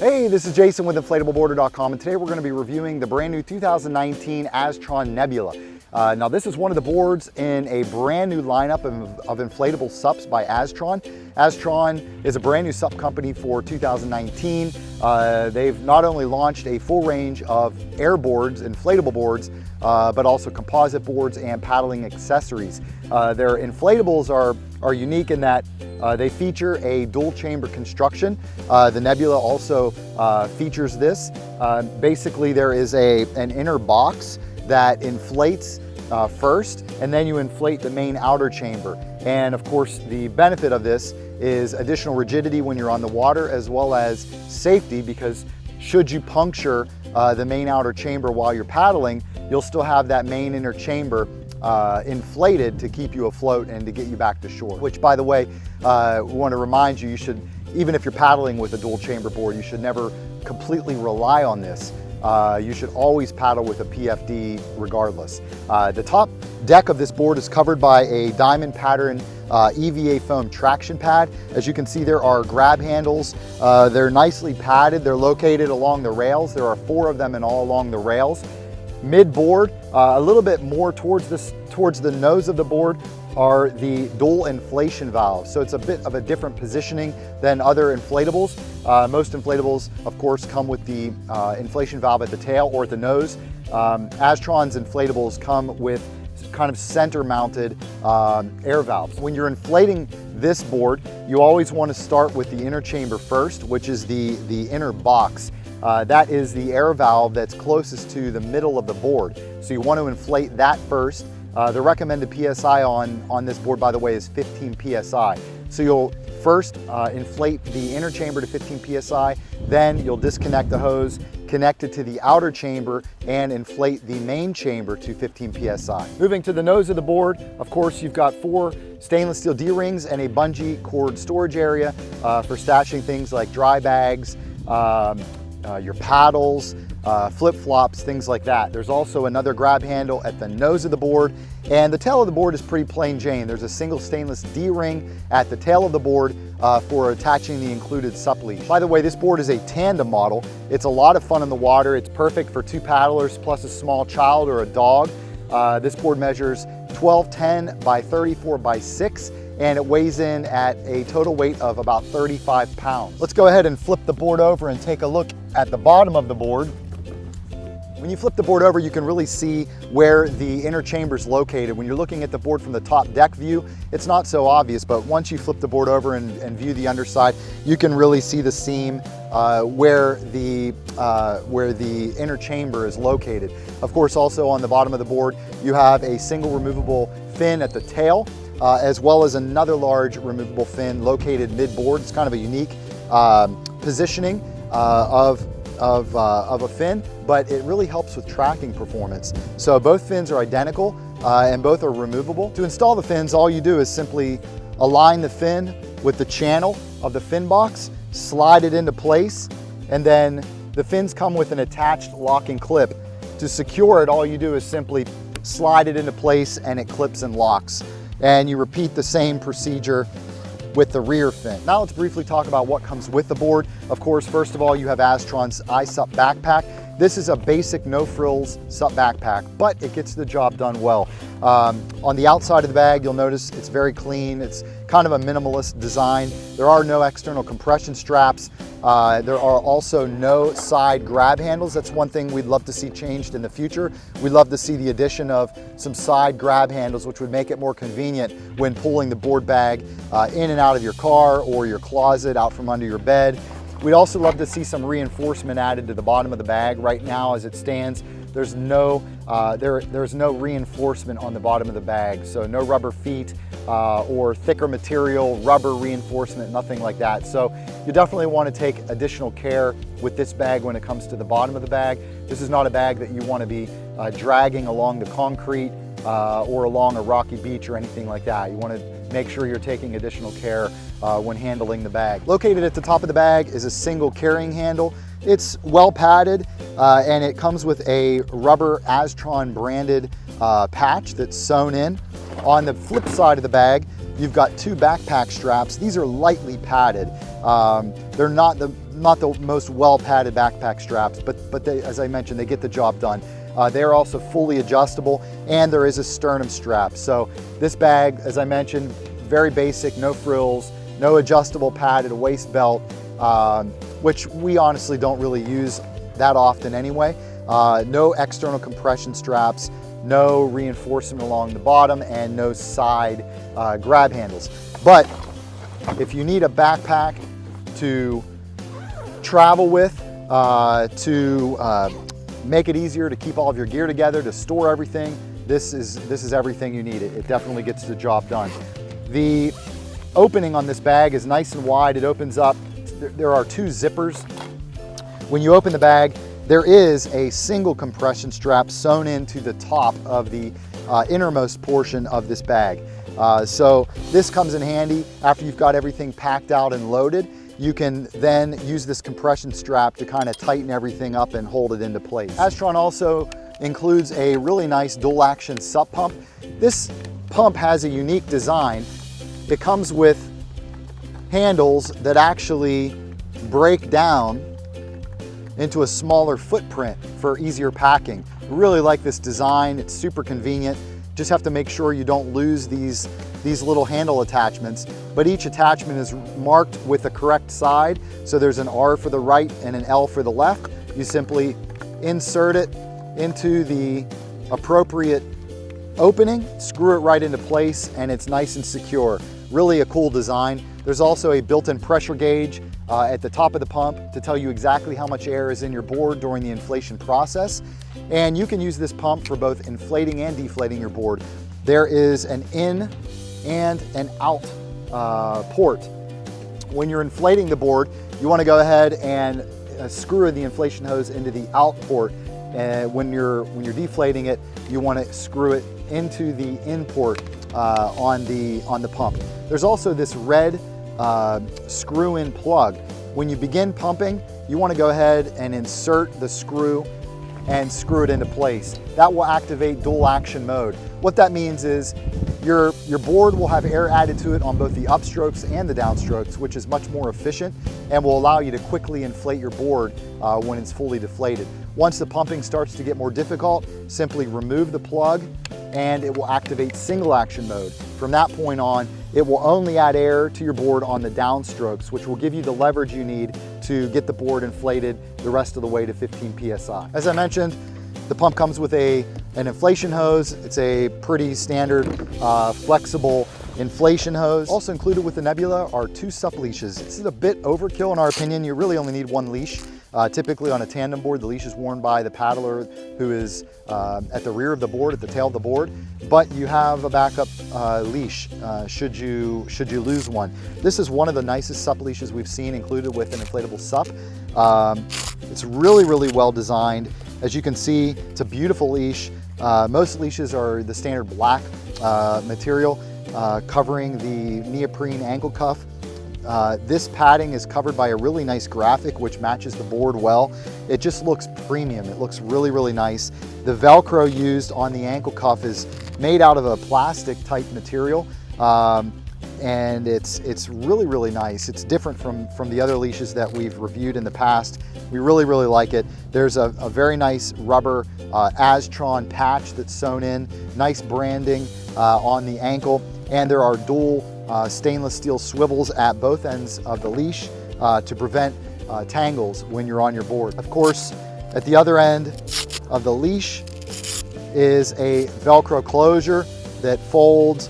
Hey, this is Jason with InflatableBoarder.com, and today we're going to be reviewing the brand new 2019 Aztron Nebula. Now this is one of the boards in a brand new lineup of inflatable SUPs by Aztron. Aztron is a brand new SUP company for 2019. They've not only launched a full range of air boards, inflatable boards, but also composite boards and paddling accessories. Their inflatables are unique in that they feature a dual chamber construction. The Nebula also features this. Basically there is an inner box that inflates first, and then you inflate the main outer chamber. And of course the benefit of this is additional rigidity when you're on the water, as well as safety, because should you puncture the main outer chamber while you're paddling, you'll still have that main inner chamber inflated to keep you afloat and to get you back to shore. Which, by the way, we want to remind you, even if you're paddling with a dual chamber board, you should never completely rely on this. You should always paddle with a PFD regardless. The top deck of this board is covered by a diamond pattern EVA foam traction pad. As you can see, there are grab handles. They're nicely padded. They're located along the rails. There are 4 of them in all along the rails. Mid-board, a little bit more towards the nose of the board, are the dual inflation valves. So it's a bit of a different positioning than other inflatables. Most inflatables, of course, come with the inflation valve at the tail or at the nose. Aztron's inflatables come with kind of center-mounted air valves. When you're inflating this board, you always want to start with the inner chamber first, which is the inner box. That is the air valve that's closest to the middle of the board. So you want to inflate that first. The recommended PSI on this board, by the way, is 15 PSI. So you'll first inflate the inner chamber to 15 PSI, then you'll disconnect the hose, connect it to the outer chamber, and inflate the main chamber to 15 PSI. Moving to the nose of the board, of course, you've got 4 stainless steel D-rings and a bungee cord storage area for stashing things like dry bags, your paddles, flip-flops, things like that. There's also another grab handle at the nose of the board, and the tail of the board is pretty plain Jane. There's a single stainless D-ring at the tail of the board for attaching the included SUP leash. By the way, this board is a tandem model. It's a lot of fun in the water. It's perfect for 2 paddlers plus a small child or a dog. This board measures 1210 by 34 by 6, and it weighs in at a total weight of about 35 pounds. Let's go ahead and flip the board over and take a look at the bottom of the board. When you flip the board over, you can really see where the inner chamber is located. When you're looking at the board from the top deck view, it's not so obvious, but once you flip the board over and view the underside, you can really see the seam where the inner chamber is located. Of course, also on the bottom of the board, you have a single removable fin at the tail, as well as another large removable fin located mid-board. It's kind of a unique positioning of a fin, but it really helps with tracking performance. So both fins are identical and both are removable. To install the fins, all you do is simply align the fin with the channel of the fin box, slide it into place, and then the fins come with an attached locking clip. To secure it, all you do is simply slide it into place and it clips and locks. And you repeat the same procedure with the rear fin. Now let's briefly talk about what comes with the board. Of course, first of all, you have Aztron's iSUP backpack. This is a basic no-frills SUP backpack, but it gets the job done well. On the outside of the bag, you'll notice it's very clean. It's kind of a minimalist design. There are no external compression straps. There are also no side grab handles. That's one thing we'd love to see changed in the future. We'd love to see the addition of some side grab handles, which would make it more convenient when pulling the board bag in and out of your car or your closet, out from under your bed. We'd also love to see some reinforcement added to the bottom of the bag. Right now, as it stands, there's no reinforcement on the bottom of the bag, so no rubber feet or thicker material, rubber reinforcement, nothing like that. So you definitely want to take additional care with this bag when it comes to the bottom of the bag. This is not a bag that you want to be dragging along the concrete or along a rocky beach or anything like that. You want to make sure you're taking additional care when handling the bag. Located at the top of the bag is a single carrying handle. It's well padded and it comes with a rubber Aztron branded patch that's sewn in. On the flip side of the bag, you've got 2 backpack straps. These are lightly padded. They're not not the most well padded backpack straps, but they, as I mentioned, they get the job done. They are also fully adjustable, and there is a sternum strap. So this bag, as I mentioned, very basic, no frills, no adjustable padded waist belt, which we honestly don't really use that often anyway. No external compression straps, no reinforcement along the bottom, and no side grab handles. But if you need a backpack to travel with, to make it easier to keep all of your gear together, to store everything, this is everything you need. It definitely gets the job done. The opening on this bag is nice and wide. It opens up. There are 2 zippers. When you open the bag, there is a single compression strap sewn into the top of the innermost portion of this bag. So this comes in handy after you've got everything packed out and loaded. You can then use this compression strap to kind of tighten everything up and hold it into place. Aztron also includes a really nice dual action SUP pump. This pump has a unique design. It comes with handles that actually break down into a smaller footprint for easier packing. I really like this design. It's super convenient. Just have to make sure you don't lose these little handle attachments, but each attachment is marked with the correct side. So there's an R for the right and an L for the left. You simply insert it into the appropriate opening, screw it right into place, and it's nice and secure. Really a cool design. There's also a built-in pressure gauge at the top of the pump to tell you exactly how much air is in your board during the inflation process. And you can use this pump for both inflating and deflating your board. There is an in and an out port. When you're inflating the board, you want to go ahead and screw the inflation hose into the out port. And when you're deflating it, you want to screw it into the in port on the pump. There's also this red screw-in plug. When you begin pumping, you want to go ahead and insert the screw and screw it into place. That will activate dual action mode. What that means is your board will have air added to it on both the upstrokes and the downstrokes, which is much more efficient and will allow you to quickly inflate your board when it's fully deflated. Once the pumping starts to get more difficult, simply remove the plug and it will activate single action mode. From that point on, it will only add air to your board on the downstrokes, which will give you the leverage you need to get the board inflated the rest of the way to 15 PSI. As I mentioned, the pump comes with an inflation hose. It's a pretty standard flexible inflation hose. Also included with the Nebula are 2 SUP leashes. This is a bit overkill in our opinion. You really only need 1 leash. Typically on a tandem board, the leash is worn by the paddler who is at the rear of the board, at the tail of the board, but you have a backup leash should you lose one. This is one of the nicest SUP leashes we've seen included with an inflatable SUP. It's really, really well designed. As you can see, it's a beautiful leash. Most leashes are the standard black material covering the neoprene ankle cuff. This padding is covered by a really nice graphic which matches the board well. It just looks premium. It looks really, really nice. The Velcro used on the ankle cuff is made out of a plastic type material, and it's really, really nice. It's different from the other leashes that we've reviewed in the past. We really, really like it. There's a very nice rubber Aztron patch that's sewn in, nice branding on the ankle, and there are dual stainless steel swivels at both ends of the leash to prevent tangles when you're on your board. Of course, at the other end of the leash is a Velcro closure that folds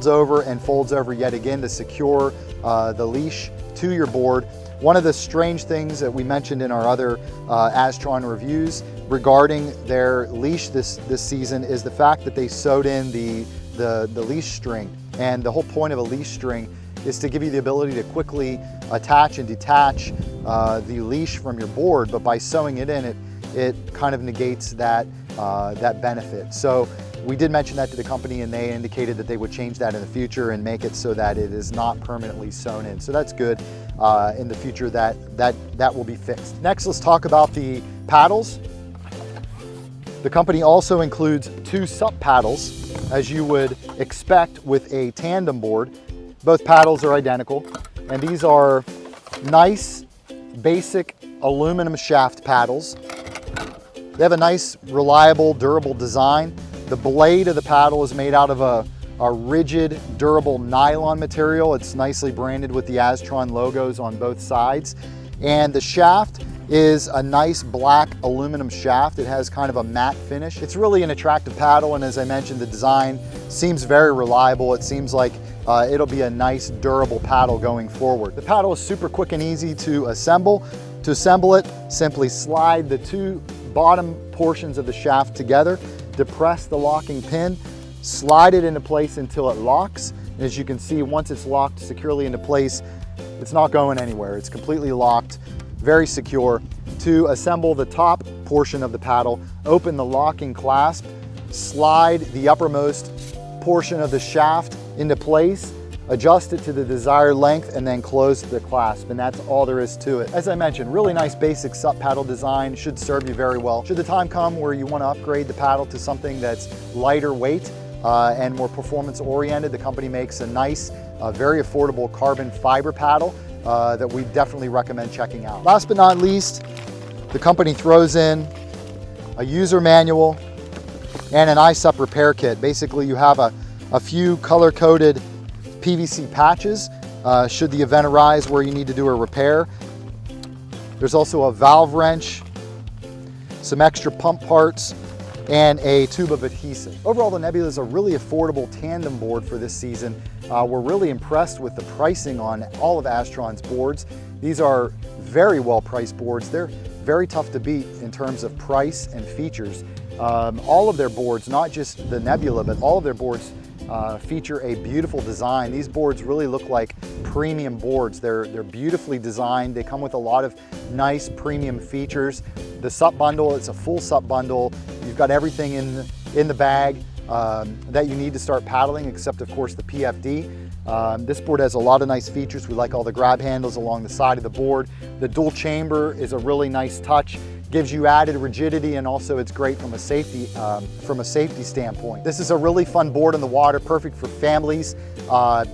over and folds over yet again to secure the leash to your board. One of the strange things that we mentioned in our other Aztron reviews regarding their leash this season is the fact that they sewed in the leash string. And the whole point of a leash string is to give you the ability to quickly attach and detach the leash from your board, but by sewing it in, it kind of negates that benefit. So we did mention that to the company, and they indicated that they would change that in the future and make it so that it is not permanently sewn in. So that's good. In the future that will be fixed. Next, let's talk about the paddles. The company also includes 2 SUP paddles, as you would expect with a tandem board. Both paddles are identical, and these are nice, basic aluminum shaft paddles. They have a nice, reliable, durable design. The blade of the paddle is made out of a rigid, durable nylon material. It's nicely branded with the Aztron logos on both sides. And the shaft is a nice black aluminum shaft. It has kind of a matte finish. It's really an attractive paddle, and as I mentioned, the design seems very reliable. It seems like it'll be a nice, durable paddle going forward. The paddle is super quick and easy to assemble. To assemble it, simply slide the two bottom portions of the shaft together, depress the locking pin, slide it into place until it locks. And as you can see, once it's locked securely into place, it's not going anywhere. It's completely locked, very secure. To assemble the top portion of the paddle, open the locking clasp, slide the uppermost portion of the shaft into place, adjust it to the desired length, and then close the clasp, and that's all there is to it. As I mentioned, really nice basic SUP paddle design, should serve you very well. Should the time come where you want to upgrade the paddle to something that's lighter weight and more performance oriented, the company makes a nice, very affordable carbon fiber paddle that we definitely recommend checking out. Last but not least, the company throws in a user manual and an iSUP repair kit. Basically, you have a few color-coded PVC patches should the event arise where you need to do a repair. There's also a valve wrench, some extra pump parts, and a tube of adhesive. Overall, the Nebula is a really affordable tandem board for this season. We're really impressed with the pricing on all of Aztron's boards. These are very well-priced boards. They're very tough to beat in terms of price and features. All of their boards, not just the Nebula, but all of their boards feature a beautiful design. These boards really look like premium boards. They're beautifully designed. They come with a lot of nice premium features. The SUP bundle, it's a full SUP bundle. You've got everything in the bag that you need to start paddling, except of course the PFD. This board has a lot of nice features. We like all the grab handles along the side of the board. The dual chamber is a really nice touch. Gives you added rigidity, and also it's great from a safety standpoint. This is a really fun board in the water, perfect for families,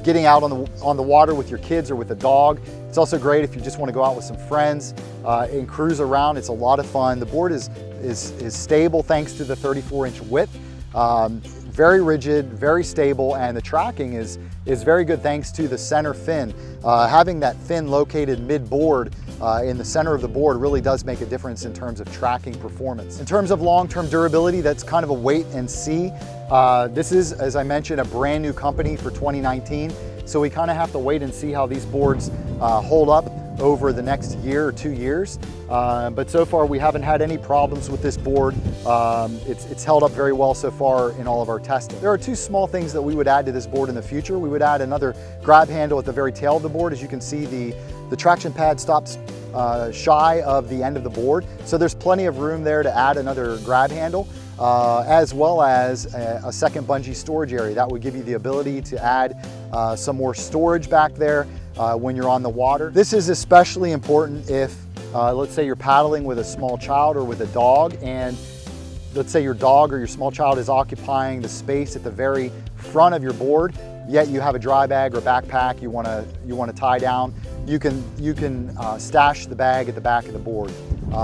getting out on the water with your kids or with a dog. It's also great if you just want to go out with some friends and cruise around. It's a lot of fun. The board is stable thanks to the 34-inch width. Very rigid, very stable, and the tracking is very good thanks to the center fin. Having that fin located mid-board in the center of the board really does make a difference in terms of tracking performance. In terms of long-term durability, that's kind of a wait and see. This is, as I mentioned, a brand new company for 2019, so we kind of have to wait and see how these boards hold up over the next year or 2 years. But so far we haven't had any problems with this board. It's held up very well so far in all of our testing. There are two small things that we would add to this board in the future. We would add another grab handle at the very tail of the board. As you can see, the traction pad stops shy of the end of the board. So there's plenty of room there to add another grab handle, as well as a second bungee storage area. That would give you the ability to add some more storage back there when you're on the water. This is especially important if, let's say you're paddling with a small child or with a dog, and let's say your dog or your small child is occupying the space at the very front of your board, yet you have a dry bag or backpack you want to tie down. You can stash the bag at the back of the board.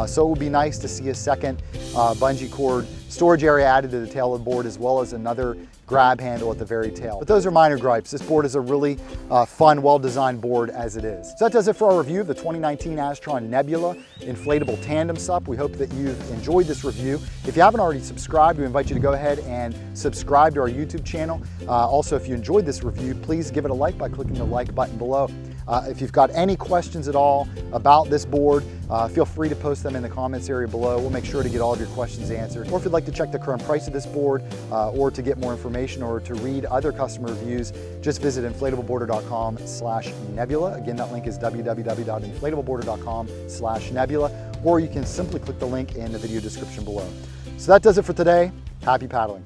So it would be nice to see a second bungee cord storage area added to the tail of the board, as well as another grab handle at the very tail. But those are minor gripes. This board is a really fun, well-designed board as it is. So that does it for our review of the 2019 Aztron Nebula Inflatable Tandem SUP. We hope that you've enjoyed this review. If you haven't already subscribed, we invite you to go ahead and subscribe to our YouTube channel. Also, if you enjoyed this review, please give it a like by clicking the like button below. If you've got any questions at all about this board, feel free to post them in the comments area below. We'll make sure to get all of your questions answered. Or if you'd like to check the current price of this board, or to get more information, or to read other customer reviews, just visit InflatableBoarder.com/nebula. Again, that link is www.InflatableBoarder.com/nebula, or you can simply click the link in the video description below. So that does it for today. Happy paddling.